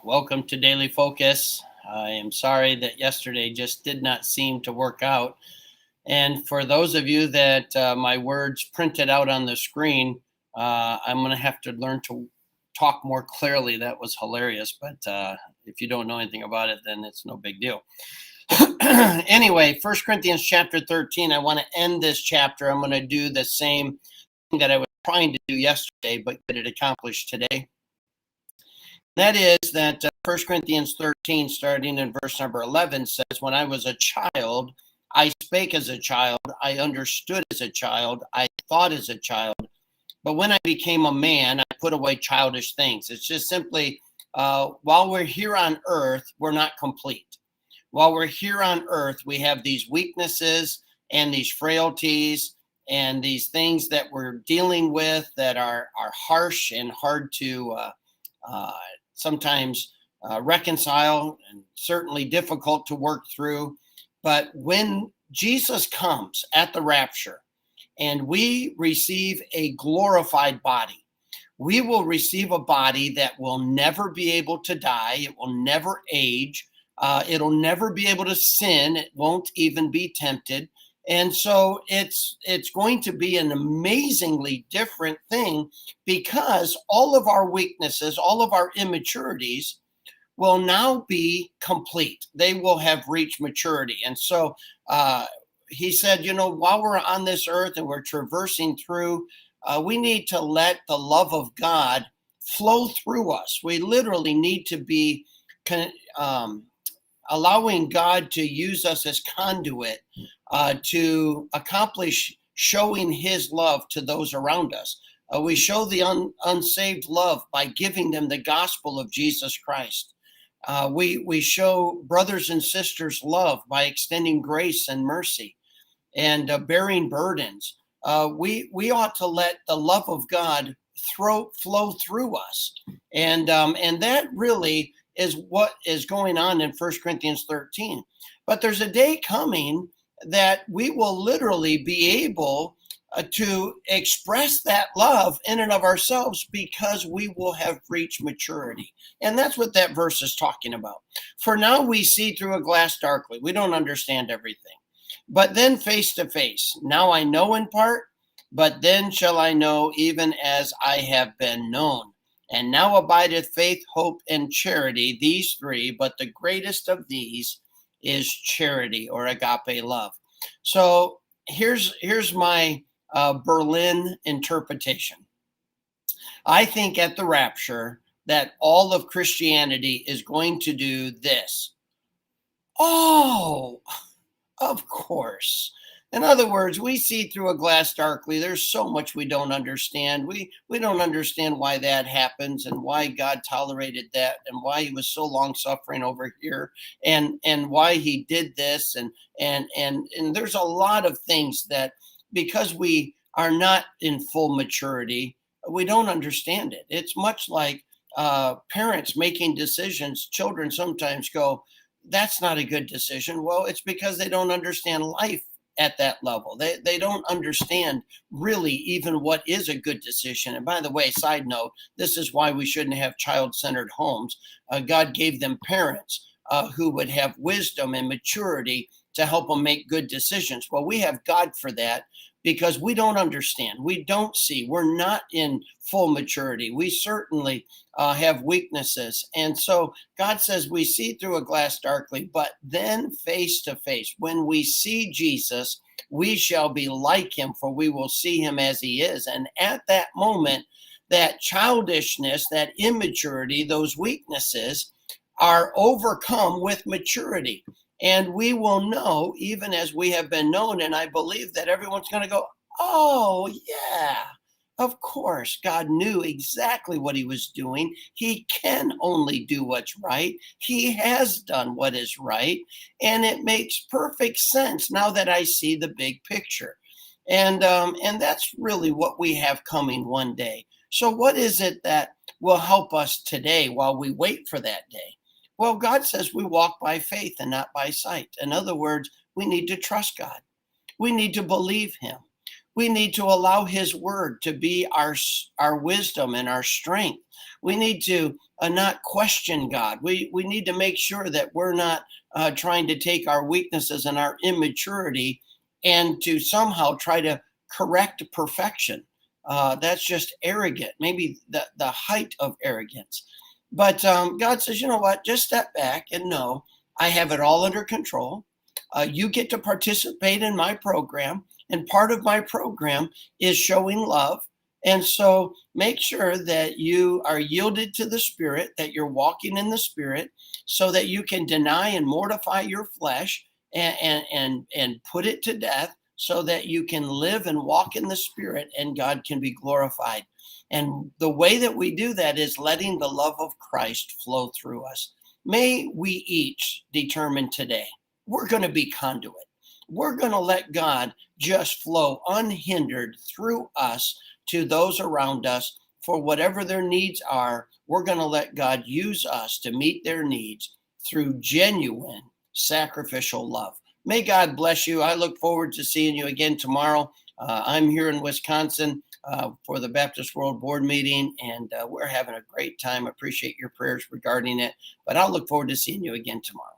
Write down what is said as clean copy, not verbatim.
Welcome to Daily Focus. I am sorry that yesterday just did not seem to work out. And for those of you that my words printed out on the screen, I'm going to have to learn to talk more clearly. That was hilarious. But if you don't know anything about it, then it's no big deal. Anyway, First Corinthians chapter 13, I want to end this chapter. I'm going to do the same thing that I was trying to do yesterday, but get it accomplished today. That is that 1 Corinthians 13, starting in verse number 11, says, "When I was a child, I spake as a child, I understood as a child, I thought as a child. But when I became a man, I put away childish things." It's just simply, while we're here on earth, we're not complete. While we're here on earth, we have these weaknesses and these frailties and these things that we're dealing with that are harsh and hard to uh, sometimes reconcile and certainly difficult to work through. But when Jesus comes at the rapture and we receive a glorified body, we will receive a body that will never be able to die. It will never age. It'll never be able to sin. It won't even be tempted. And so it's going to be an amazingly different thing because all of our weaknesses, all of our immaturities will now be complete. They will have reached maturity. And so he said, while we're on this earth and we're traversing through, we need to let the love of God flow through us. We literally need to be allowing God to use us as conduit to accomplish showing his love to those around us. We show the unsaved love by giving them the gospel of Jesus Christ. We show brothers and sisters love by extending grace and mercy and bearing burdens. We ought to let the love of God flow through us. And that really is what is going on in 1 Corinthians 13. But there's a day coming that we will literally be able to express that love in and of ourselves because we will have reached maturity. And that's what that verse is talking about. For now we see through a glass darkly. We don't understand everything. But then face to face. Now I know in part, but then shall I know even as I have been known. And now abideth faith, hope, and charity, these three, but the greatest of these is charity or agape love. So here's my Berlin interpretation. I think at the rapture that all of Christianity is going to do this. Oh, of course. In other words, we see through a glass darkly. There's so much we don't understand. We don't understand why that happens and why God tolerated that and why he was so long suffering over here and why he did this and there's a lot of things that because we are not in full maturity, we don't understand it. It's much like parents making decisions. Children sometimes go, "That's not a good decision." Well, it's because they don't understand life at that level. They don't understand really even what is a good decision. And by the way, side note, this is why we shouldn't have child-centered homes. God gave them parents who would have wisdom and maturity to help them make good decisions. Well, we have God for that because we don't understand. We don't see. We're not in full maturity. We certainly have weaknesses. And so God says we see through a glass darkly, but then face to face. When we see Jesus, we shall be like him, for we will see him as he is. And at that moment, that childishness, that immaturity, those weaknesses are overcome with maturity. And we will know, even as we have been known. And I believe that everyone's going to go, "Oh, yeah, of course, God knew exactly what he was doing. He can only do what's right. He has done what is right. And it makes perfect sense now that I see the big picture." And that's really what we have coming one day. So what is it that will help us today while we wait for that day? Well, God says we walk by faith and not by sight. In other words, we need to trust God. We need to believe him. We need to allow his word to be our wisdom and our strength. We need to not question God. We need to make sure that we're not trying to take our weaknesses and our immaturity and to somehow try to correct perfection. That's just arrogant, maybe the height of arrogance. But God says, you know what? Just step back and know I have it all under control. You get to participate in my program, and part of my program is showing love. And so make sure that you are yielded to the Spirit, that you're walking in the Spirit, so that you can deny and mortify your flesh and put it to death, so that you can live and walk in the Spirit and God can be glorified. And the way that we do that is letting the love of Christ flow through us. May we each determine today we're going to be conduit. We're going to let God just flow unhindered through us to those around us for whatever their needs are. We're going to let God use us to meet their needs through genuine sacrificial love. May God bless you. I look forward to seeing you again tomorrow. I'm here in Wisconsin for the Baptist World Board meeting, and we're having a great time. Appreciate your prayers regarding it, but I'll look forward to seeing you again tomorrow.